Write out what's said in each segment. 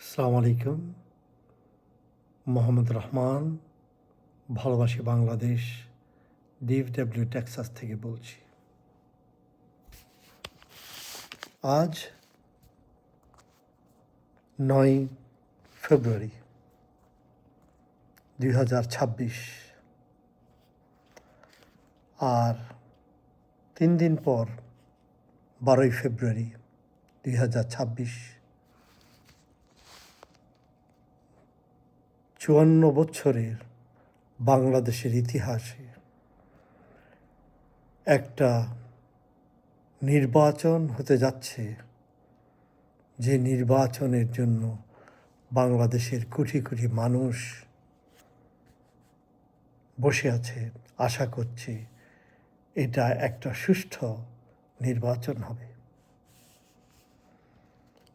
আসসালামু আলাইকুম। মোহাম্মদ রহমান, ভালোবাসি বাংলাদেশ, ডিএফডব্লিউ টেক্সাস থেকে বলছি। আজ ৯ ফেব্রুয়ারি ২০২৬, আর ৩ দিন পর ১২ই ফেব্রুয়ারি ২০২৬, ৫৪ বছরের বাংলাদেশের ইতিহাসে একটা নির্বাচন হতে যাচ্ছে, যে নির্বাচনের জন্য বাংলাদেশের কোটি কোটি মানুষ বসে আছে, আশা করছে এটা একটা সুষ্ঠু নির্বাচন হবে।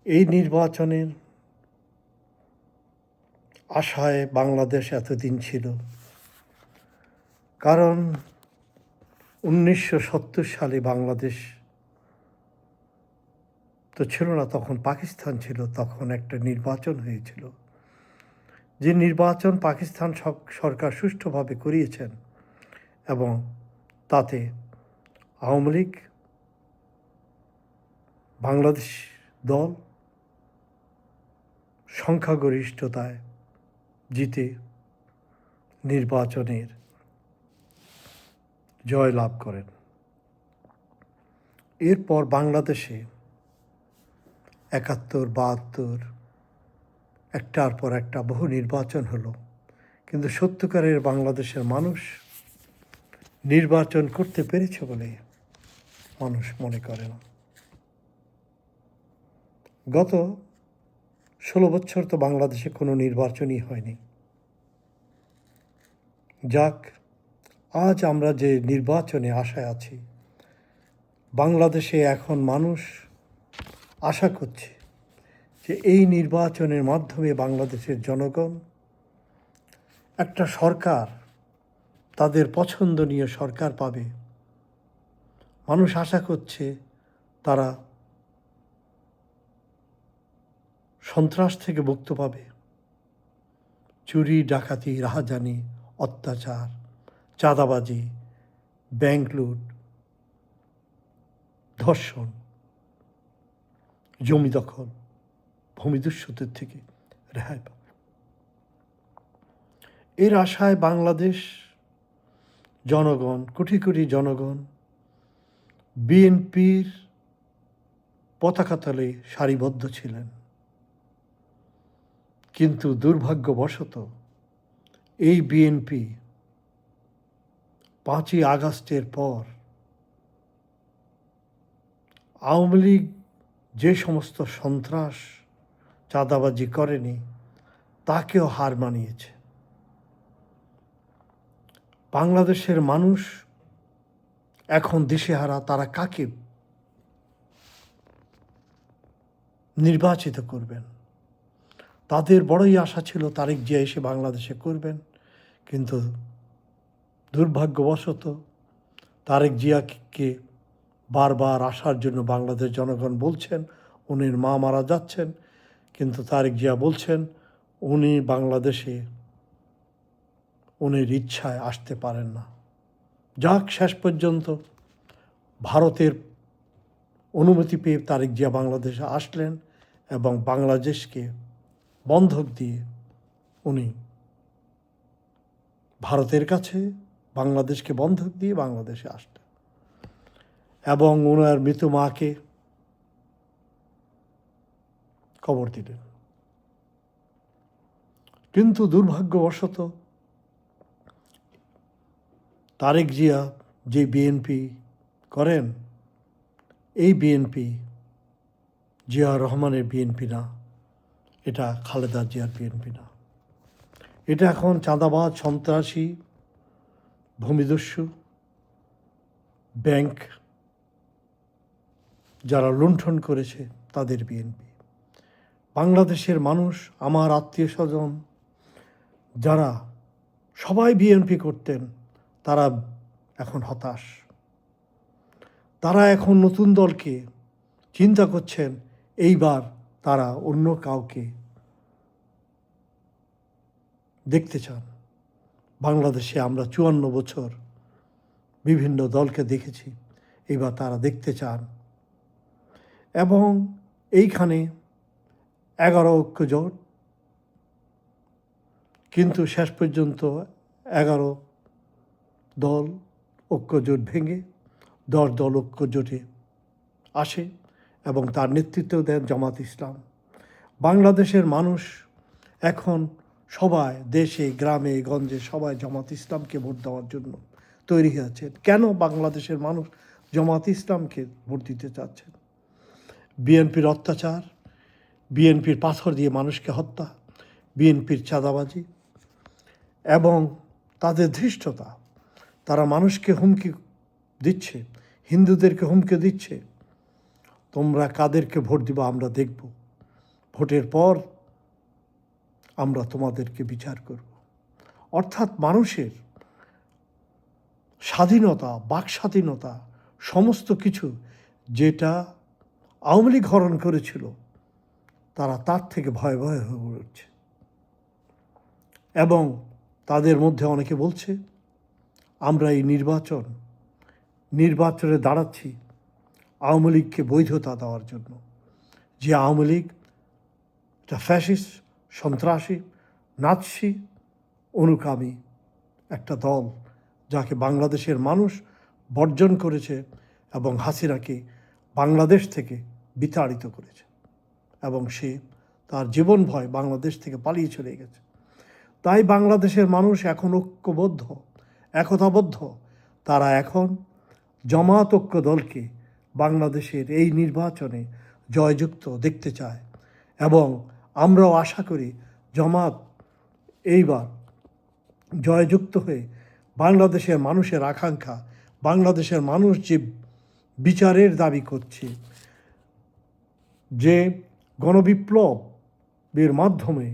এই নির্বাচনের আশায় বাংলাদেশ এতদিন ছিল, কারণ ১৯৭০ সালে বাংলাদেশ তো ছিল না, তখন পাকিস্তান ছিল। তখন একটা নির্বাচন হয়েছিল, যে নির্বাচন পাকিস্তান সরকার সুষ্ঠুভাবে করিয়েছেন, এবং তাতে আওয়ামী লীগ বাংলাদেশ দল সংখ্যাগরিষ্ঠতায় জিতে নির্বাচনের জয় লাভ করেন। এরপর বাংলাদেশে ৭১, ৭২ একটার পর একটা বহু নির্বাচন হলো, কিন্তু সত্যিকারের বাংলাদেশের মানুষ নির্বাচন করতে পেরেছে বলে মানুষ মনে করে না। গত ১৬ বছর তো বাংলাদেশে কোনো নির্বাচনই হয়নি। যাক, আজ আমরা যে নির্বাচনে আশায় আছি, বাংলাদেশে এখন মানুষ আশা করছে যে এই নির্বাচনের মাধ্যমে বাংলাদেশের জনগণ একটা সরকার, তাদের পছন্দনীয় সরকার পাবে। মানুষ আশা করছে তারা সন্ত্রাস থেকে মুক্ত পাবে। চুরি, ডাকাতি, রাহাজানি, অত্যাচার, চাঁদাবাজি, ব্যাংক লুট, ধর্ষণ, জমি দখল, ভূমিদস্যুদের থেকে রেহাই পাবে। এর আশায় বাংলাদেশ জনগণ, কোটি কোটি জনগণ বিএনপির পতাকা তলে সারিবদ্ধ ছিলেন। কিন্তু দুর্ভাগ্যবশত এই বিএনপি ৫ই আগস্টের পর আওয়ামী লীগ যে সমস্ত সন্ত্রাস, চাঁদাবাজি করেনি, তাকেও হার মানিয়েছে। বাংলাদেশের মানুষ এখন দিশেহারা, তারা কাকে নির্বাচিত করবেন। তাদের বড়ই আশা ছিল তারেক জিয়া এসে বাংলাদেশে করবেন, কিন্তু দুর্ভাগ্যবশত তারেক জিয়াকে বারবার আসার জন্য বাংলাদেশ জনগণ বলছেন, উনির মা মারা যাচ্ছেন, কিন্তু তারেক জিয়া বলছেন উনি বাংলাদেশে উনির ইচ্ছায় আসতে পারেন না। যাক, শেষ পর্যন্ত ভারতের অনুমতি পেয়ে তারেক জিয়া বাংলাদেশে আসলেন, এবং বাংলাদেশকে বন্ধক দিয়ে উনি ভারতের কাছে বাংলাদেশকে বন্ধক দিয়ে বাংলাদেশে আসলেন, এবং ওনার মৃত মাকে কবর দিলেন। কিন্তু দুর্ভাগ্যবশত তারেক জিয়া যে বিএনপি করেন, এই বিএনপি জিয়াউর রহমানের বিএনপি না, এটা খালেদা জিয়ার বিএনপি না। এটা এখন চাঁদাবাজ, সন্ত্রাসী, ভূমিদস্যু, ব্যাংক যারা লুণ্ঠন করেছে তাদের বিএনপি। বাংলাদেশের মানুষ, আমার আত্মীয় স্বজন যারা সবাই বিএনপি করতেন, তারা এখন হতাশ। তারা এখন নতুন দলকে চিন্তা করছেন, এইবার তারা অন্য কাউকে দেখতে চান। বাংলাদেশে আমরা 54 বছর বিভিন্ন দলকে দেখেছি, এবার তারা দেখতে চান। এবং এইখানে 11 ঐক্য জোট, কিন্তু শেষ পর্যন্ত 11 দল ঐক্য জোট ভেঙে 10 দল ঐক্য জোটে আসে এবং তার নেতৃত্ব দেন জামাত ইসলাম। বাংলাদেশের মানুষ এখন সবাই দেশে গ্রামে গঞ্জে সবাই জামাত ইসলামকে ভোট দেওয়ার জন্য তৈরি হয়েছেন। কেন বাংলাদেশের মানুষ জামাত ইসলামকে ভোট দিতে চাচ্ছেন? বিএনপির অত্যাচার, বিএনপির পাথর দিয়ে মানুষকে হত্যা, বিএনপির চাঁদাবাজি এবং তাদের ধৃষ্টতা, তারা মানুষকে হুমকি দিচ্ছে, হিন্দুদেরকে হুমকি দিচ্ছে, তোমরা কাদেরকে ভোট দিবা আমরা দেখব, ভোটের পর আমরা তোমাদেরকে বিচার করব। অর্থাৎ মানুষের স্বাধীনতা, বাক স্বাধীনতা, সমস্ত কিছু যেটা আওয়ামী লীগ হরণ করেছিল, তারা তার থেকে ভয়ে ভয়ে হয়ে উঠছে। এবং তাদের মধ্যে অনেকে বলছে আমরা এই নির্বাচনে দাঁড়াচ্ছি আওয়ামী লীগকে বৈধতা দেওয়ার জন্য। যে আওয়ামী লীগ একটা ফ্যাসিস্ট, সন্ত্রাসী, নাৎসি অনুগামী একটা দল, যাকে বাংলাদেশের মানুষ বর্জন করেছে এবং হাসিনাকে বাংলাদেশ থেকে বিতাড়িত করেছে এবং সে তার জীবন ভয় বাংলাদেশ থেকে পালিয়ে চলে গেছে। তাই বাংলাদেশের মানুষ এখন ঐক্যবদ্ধ, একতাবদ্ধ। তারা এখন জামাত ঐক্য দলকে বাংলাদেশের এই নির্বাচনে জয়যুক্ত দেখতে চায় এবং আমরাও আশা করি জামাত এইবার জয়যুক্ত হয়ে বাংলাদেশের মানুষের আকাঙ্ক্ষা, বাংলাদেশের মানুষ যে বিচারের দাবি করছে, যে গণবিপ্লবের মাধ্যমে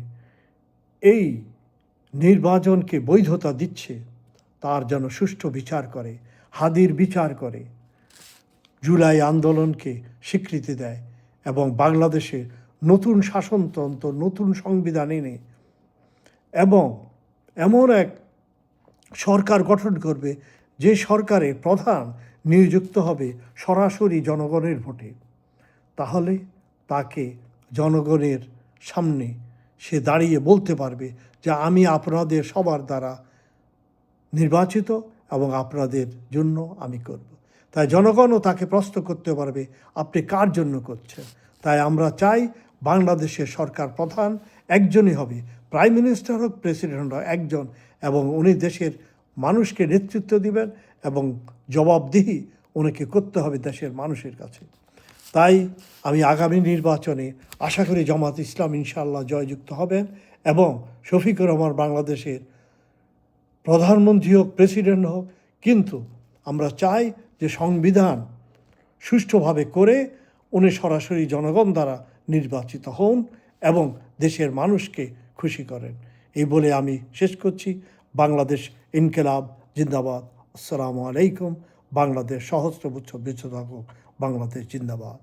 এই নির্বাচনকে বৈধতা দিচ্ছে, তার যেন সুষ্ঠু বিচার করে, হাদির বিচার করে, জুলাই আন্দোলনকে স্বীকৃতি দেয় এবং বাংলাদেশে নতুন শাসনতন্ত্র, নতুন সংবিধান এনে এবং এমন এক সরকার গঠন করবে যে সরকারের প্রধান নিযুক্ত হবে সরাসরি জনগণের ভোটে। তাহলে তাকে জনগণের সামনে সে দাঁড়িয়ে বলতে পারবে যে আমি আপনাদের সবার দ্বারা নির্বাচিত এবং আপনাদের জন্য আমি করব। তাই জনগণও তাকে প্রশ্ন করতে পারবে আপনি কার জন্য করছেন। তাই আমরা চাই বাংলাদেশের সরকার প্রধান একজনই হবে, প্রাইম মিনিস্টার হোক, প্রেসিডেন্ট হোক একজন, এবং উনি দেশের মানুষকে নেতৃত্ব দিবেন এবং জবাবদিহি উনিকে করতে হবে দেশের মানুষের কাছে। তাই আমি আগামী নির্বাচনে আশা করি জামাত ইসলাম ইনশাআল্লাহ জয়যুক্ত হবেন এবং শফিকুর রহমান বাংলাদেশের প্রধানমন্ত্রী হোক, প্রেসিডেন্ট হোক, কিন্তু আমরা চাই যে সংবিধান সুষ্ঠুভাবে করে উনি সরাসরি জনগণ দ্বারা নির্বাচিত হন এবং দেশের মানুষকে খুশি করেন। এই বলে আমি শেষ করছি। বাংলাদেশ ইনকিলাব জিন্দাবাদ। আসসালামু আলাইকুম। বাংলাদেশ সহস্র বছর বেঁচে থাকুক। বাংলাদেশ জিন্দাবাদ।